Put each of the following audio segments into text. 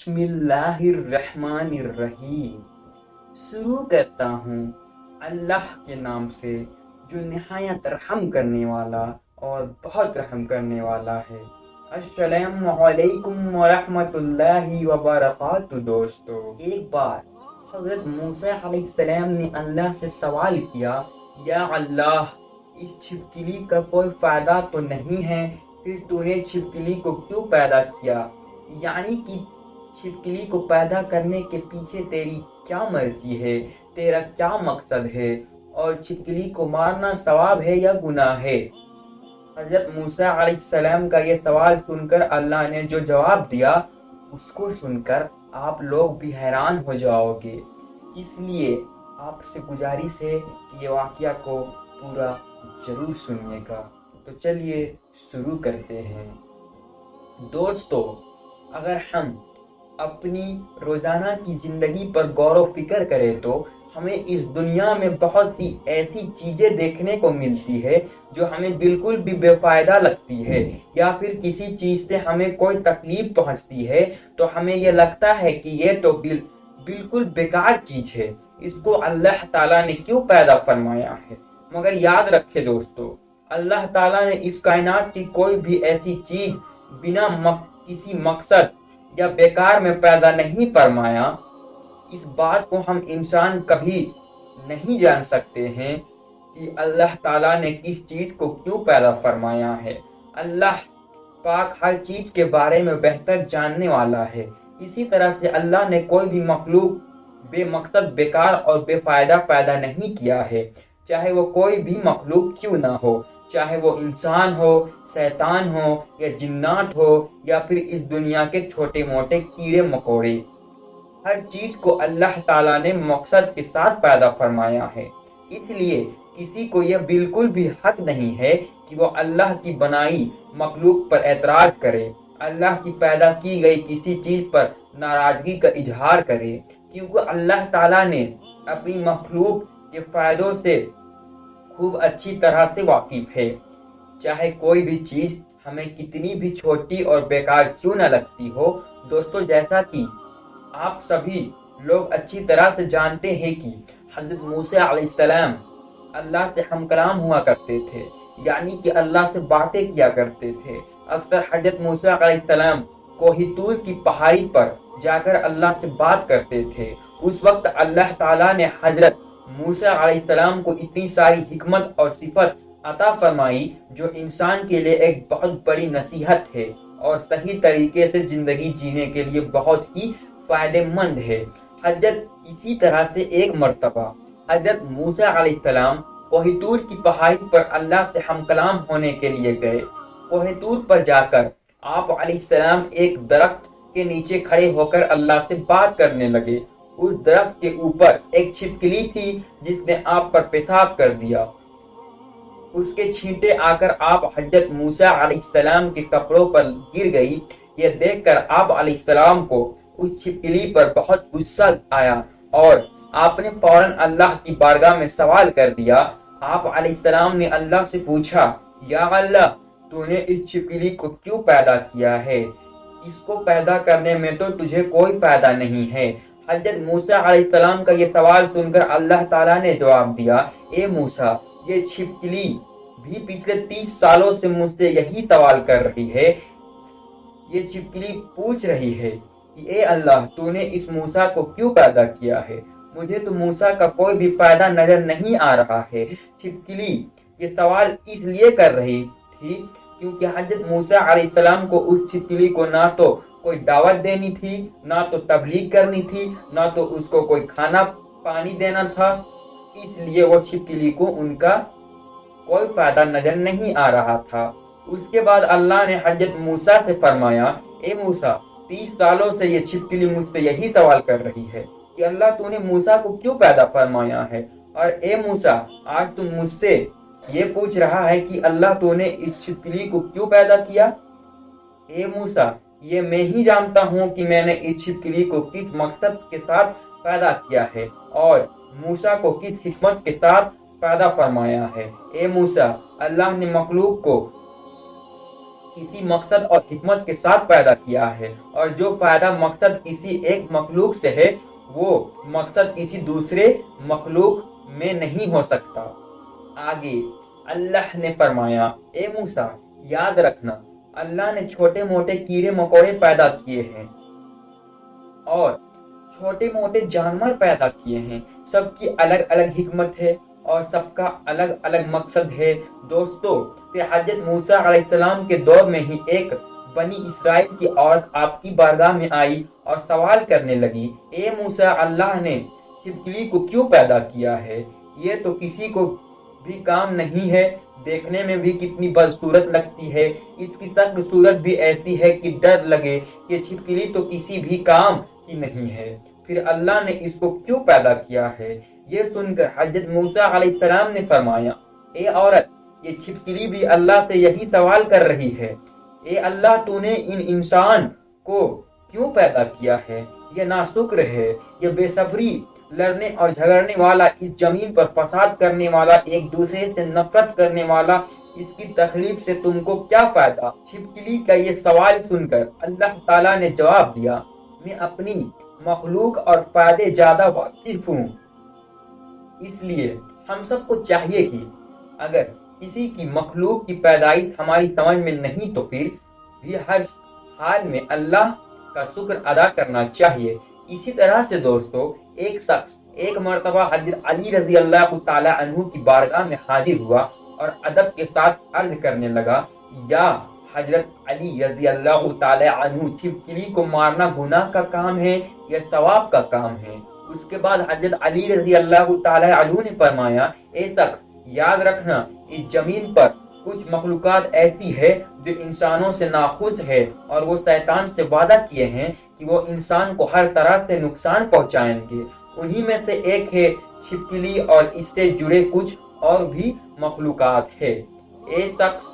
बिस्मिल्लाहिर्रहमानिर्रहीम। शुरू करता हूँ अल्लाह के नाम से जो निहायत रहम करने वाला और बहुत रहम करने वाला है। अस्सलामु अलैकुम वरहमतुल्लाहि वबरकातुहू। दोस्तों, एक बार हज़रत मूसा अलैहिस्सलाम ने अल्लाह से सवाल किया, या अल्लाह, इस छिपकली का कोई फ़ायदा तो नहीं है, फिर तूने छिपकली को क्यों पैदा किया? यानी कि छिपकली को पैदा करने के पीछे तेरी क्या मर्जी है, तेरा क्या मकसद है, और छिपकली को मारना सवाब है या गुनाह है? हज़रत मूसा अलैहिस्सलाम का ये सवाल सुनकर अल्लाह ने जो जवाब दिया, उसको सुनकर आप लोग भी हैरान हो जाओगे। इसलिए आपसे गुजारिश है कि ये वाक़या को पूरा ज़रूर सुनिएगा। तो चलिए शुरू करते हैं। दोस्तों, अगर हम अपनी रोज़ाना की ज़िंदगी पर गौर व फिक्र करें तो हमें इस दुनिया में बहुत सी ऐसी चीज़ें देखने को मिलती है जो हमें बिल्कुल भी बेफ़ायदा लगती है, या फिर किसी चीज़ से हमें कोई तकलीफ पहुंचती है तो हमें यह लगता है कि ये तो बिल्कुल बेकार चीज़ है, इसको अल्लाह ताला ने क्यों पैदा फरमाया है। मगर याद रखें दोस्तों, अल्लाह ताला ने इस कायनात की कोई भी ऐसी चीज़ बिना किसी मकसद या बेकार में पैदा नहीं फरमाया। इस बात को हम इंसान कभी नहीं जान सकते हैं कि अल्लाह ताला ने किस चीज़ को क्यों पैदा फरमाया है। अल्लाह पाक हर चीज़ के बारे में बेहतर जानने वाला है। इसी तरह से अल्लाह ने कोई भी मखलूक बेमकसद, बेकार और बेफायदा पैदा नहीं किया है, चाहे वो कोई भी मखलूक क्यों ना हो, चाहे वो इंसान हो, शैतान हो, या जिन्नात हो, या फिर इस दुनिया के छोटे मोटे कीड़े मकोड़े। हर चीज़ को अल्लाह ताला ने मकसद के साथ पैदा फरमाया है। इसलिए किसी को यह बिल्कुल भी हक नहीं है कि वो अल्लाह की बनाई मखलूक पर एतराज़ करे, अल्लाह की पैदा की गई किसी चीज़ पर नाराज़गी का इजहार करे, क्योंकि अल्लाह ताला ने अपनी मखलूक के फ़ायदों से खूब अच्छी तरह से वाकिफ़ है। चाहे कोई भी चीज़ हमें कितनी भी छोटी और बेकार क्यों न लगती हो। दोस्तों, जैसा कि आप सभी लोग अच्छी तरह से जानते हैं कि हज़रत मूसा अलैहिस्सलाम अल्लाह से हम कलाम हुआ करते थे, यानी कि अल्लाह से बातें किया करते थे। अक्सर हज़रत मूसा अलैहिस्सलाम कोहितूर की पहाड़ी पर जाकर अल्लाह से बात करते थे। उस वक्त अल्लाह ताला ने हज़रत मूसा अलैहिस्सलाम को इतनी सारी हिकमत और सिफत अता फरमाई जो इंसान के लिए एक बहुत बड़ी नसीहत है और सही तरीके से ज़िंदगी जीने के लिए बहुत ही फ़ायदेमंद है। हज़रत इसी तरह से एक मर्तबा हज़रत मूसा अलैहिस्सलाम कोहितूर की पहाड़ी पर अल्लाह से हम कलाम होने के लिए गए। कोहितूर पर जाकर आप अलैहिस्सलाम एक दरख्त के नीचे खड़े होकर अल्लाह से बात करने लगे। उस दरख्त के ऊपर एक छिपकली थी जिसने आप पर पेशाब कर दिया। उसके छींटे आकर आप हज़रत मूसा अलैहिस्सलाम के कपड़ों पर गिर गई। यह देखकर आप अलैहिस्सलाम को उस छिपकली पर बहुत गुस्सा आया और आपने फौरन अल्लाह की बारगाह में सवाल कर दिया। आप अलैहिस्सलाम ने अल्लाह से पूछा, या अल्लाह, तूने इस छिपकली को क्यों पैदा किया है? इसको पैदा करने में तो तुझे कोई फायदा नहीं है। हज़रत मूसा अलैहिस्सलाम का ये सवाल सुनकर अल्लाह ताला ने जवाब दिया, ए मूसा, ये छिपकली भी पिछले 30 सालों से मुझसे यही सवाल कर रही है। ये छिपकली पूछ रही है कि ए अल्लाह, तूने इस मूसा को क्यों पैदा किया है? मुझे तो मूसा का कोई भी फायदा नजर नहीं आ रहा है। छिपकली ये सवाल इसलिए कर रही थी क्योंकि हज़रत मूसा अलैहिस्सलाम को उस छिपकली को ना तो कोई दावत देनी थी, ना तो तबलीग करनी थी, ना तो उसको कोई खाना पानी देना था। इसलिए वो छिपकली को उनका कोई फायदा नजर नहीं आ रहा था। उसके बाद अल्लाह ने हज़रत मूसा से फरमाया, ए मूसा, 30 सालों से ये छिपकली मुझसे यही सवाल कर रही है कि अल्लाह, तूने मूसा को क्यों पैदा फरमाया है? और ए मूसा, आज तुम मुझसे ये पूछ रहा है कि अल्लाह, तूने इस छिपकली को क्यों पैदा किया? ए मूसा, ये मैं ही जानता हूँ कि मैंने इस छिपकली को किस मकसद के साथ पैदा किया है और मूसा को किस हिकमत के साथ पैदा फरमाया है। ए मूसा, अल्लाह ने मखलूक को किसी मकसद और हिकमत के साथ पैदा किया है, और जो फायदा मकसद किसी एक मखलूक से है वो मकसद किसी दूसरे मखलूक में नहीं हो सकता। आगे अल्लाह ने फरमाया, ए मूसा याद रखना अल्लाह ने छोटे मोटे कीड़े मकोड़े पैदा किए हैं और छोटे मोटे जानवर पैदा किए हैं। सबकी अलग अलग हिकमत है और सबका अलग अलग मकसद है। दोस्तों, फिर हजरत मूसा अलैहिस्सलाम के दौर में ही एक बनी इसराइल की औरत आपकी बारगाह में आई और सवाल करने लगी, ए मूसा, अल्लाह ने छिपकली को क्यों पैदा किया है? ये तो किसी को भी काम नहीं है, देखने में भी कितनी बदसूरत लगती है, इसकी शक्ल सूरत भी ऐसी है कि डर लगे। ये छिपकली तो किसी भी काम की नहीं है, फिर अल्लाह ने इसको क्यों पैदा किया है? ये सुनकर हजरत मूसा अलैहिस्सलाम ने फरमाया, ए औरत, ये छिपकली भी अल्लाह से यही सवाल कर रही है, ए अल्लाह, तूने इन इंसान को क्यों पैदा किया है? ये नाशुक्र है, ये बेसब्री, लड़ने और झगड़ने वाला, इस जमीन पर फसाद करने वाला, एक दूसरे से नफरत करने वाला, इसकी तकलीफ से तुमको क्या फायदा? छिपकली का ये सवाल सुनकर अल्लाह ताला ने जवाब दिया, मैं अपनी मखलूक और फायदे ज्यादा वाकिफ हूँ, इसलिए हम सबको चाहिए कि अगर किसी की मखलूक की पैदाइश हमारी समझ में नहीं तो फिर भी हर हाल में अल्लाह का शुक्र अदा करना चाहिए। इसी तरह से दोस्तों, एक शख्स एक मर्तबा हजरत अली रजी अल्लाह ताला अन्हु की बारगाह में हाजिर हुआ और अदब के साथ अर्ज करने लगा, या हजरत अली रजी अल्लाह ताला अन्हु, छिपकली को मारना गुनाह का काम है या सवाब का काम है? उसके बाद हजरत अली रजी अल्लाह ताला अन्हु ने फरमाया, ए शख्स, याद रखना इस जमीन पर कुछ मखलूकात ऐसी है जो इंसानों से नाखुश है और वो शैतान से वादा किए हैं कि वो इंसान को हर तरह से नुकसान पहुंचाएंगे। उन्हीं में से एक है छिपकली और इससे जुड़े कुछ और भी मखलूकात है। ए शख्स,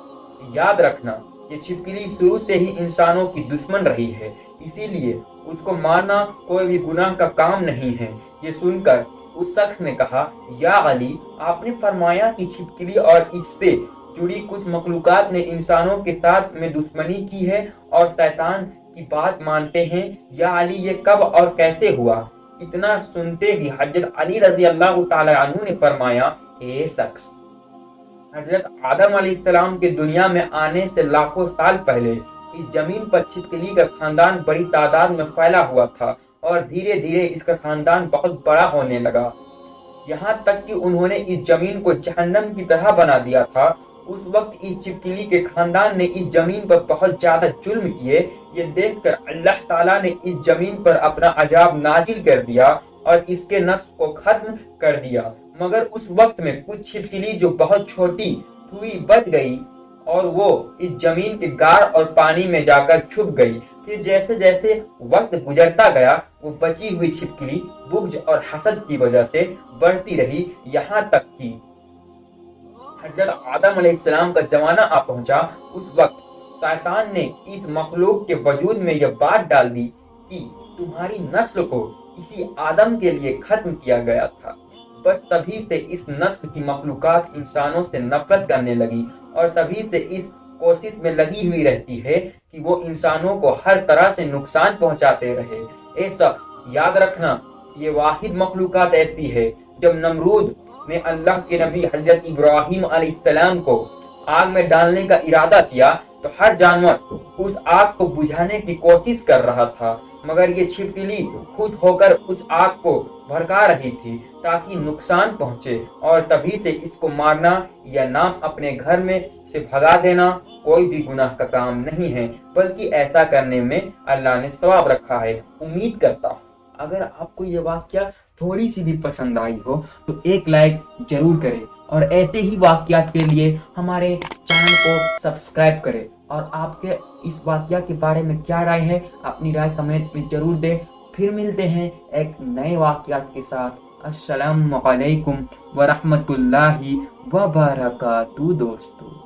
याद रखना ये छिपकली शुरू से ही इंसानों की दुश्मन रही है, इसीलिए उसको मारना कोई भी गुनाह का काम नहीं है। ये सुनकर उस शख्स ने कहा, या अली, आपने फरमाया कि छिपकली और इससे जुड़ी कुछ मखलूकात ने इंसानों के साथ में दुश्मनी की है और शैतान की बात मानते हैं। या अली, ये कब और कैसे हुआ? इतना सुनते ही हजरत अली रजी अल्लाह ताला अन्हु ने फरमाया, ए शख्स, हजरत आदम अलैहिस्सलाम के दुनिया में आने से लाखों साल पहले इस जमीन पर छिपकली का खानदान बड़ी तादाद में फैला हुआ था और धीरे धीरे इसका खानदान बहुत बड़ा होने लगा, यहाँ तक कि उन्होंने इस जमीन को जहन्नम की तरह बना दिया था। उस वक्त इस छिपकली के खानदान ने इस जमीन पर बहुत ज्यादा जुल्म किए। ये देखकर अल्लाह ताला ने इस जमीन पर अपना अजाब नाजिल कर दिया और इसके नस्ल को खत्म कर दिया। मगर उस वक्त में कुछ छिपकली जो बहुत छोटी हुई बच गई और वो इस जमीन के गार और पानी में जाकर छुप गई। फिर जैसे जैसे वक्त गुजरता गया वो बची हुई छिपकली बुग़्ज़ और हसद की वजह से बढ़ती रही, यहाँ तक कि हजरत आदम अलैहिस्सलाम का जमाना आ पहुंचा। उस वक्त शैतान ने इस मखलूक के वजूद में यह बात डाल दी कि तुम्हारी नस्ल को इसी आदम के लिए खत्म किया गया था। बस तभी से इस नस्ल की मखलूकात इंसानों से नफरत करने लगी और तभी से इस कोशिश में लगी हुई रहती है कि वो इंसानों को हर तरह से नुकसान पहुंचाते रहे। ए शख्स, याद रखना ये वाहिद मखलूकात ऐसी है। जब नमरूद ने अल्लाह के नबी हजरत इब्राहिम अलैहिस्सलाम को आग में डालने का इरादा किया तो हर जानवर उस आग को बुझाने की कोशिश कर रहा था, मगर ये छिपकली खुश होकर उस आग को भड़का रही थी ताकि नुकसान पहुंचे, और तभी से इसको मारना या नाम अपने घर में से भगा देना कोई भी गुनाह का काम नहीं है, बल्कि ऐसा करने में अल्लाह ने सवाब रखा है। उम्मीद करता हूँ अगर आपको ये वाकया थोड़ी सी भी पसंद आई हो तो एक लाइक जरूर करें और ऐसे ही वाकयात के लिए हमारे चैनल को सब्सक्राइब करें। और आपके इस वाकया के बारे में क्या राय है, अपनी राय कमेंट में जरूर दें। फिर मिलते हैं एक नए वाकयात के साथ। अस्सलामु अलैकुम व रहमतुल्लाहि व बरकातहू दोस्तों।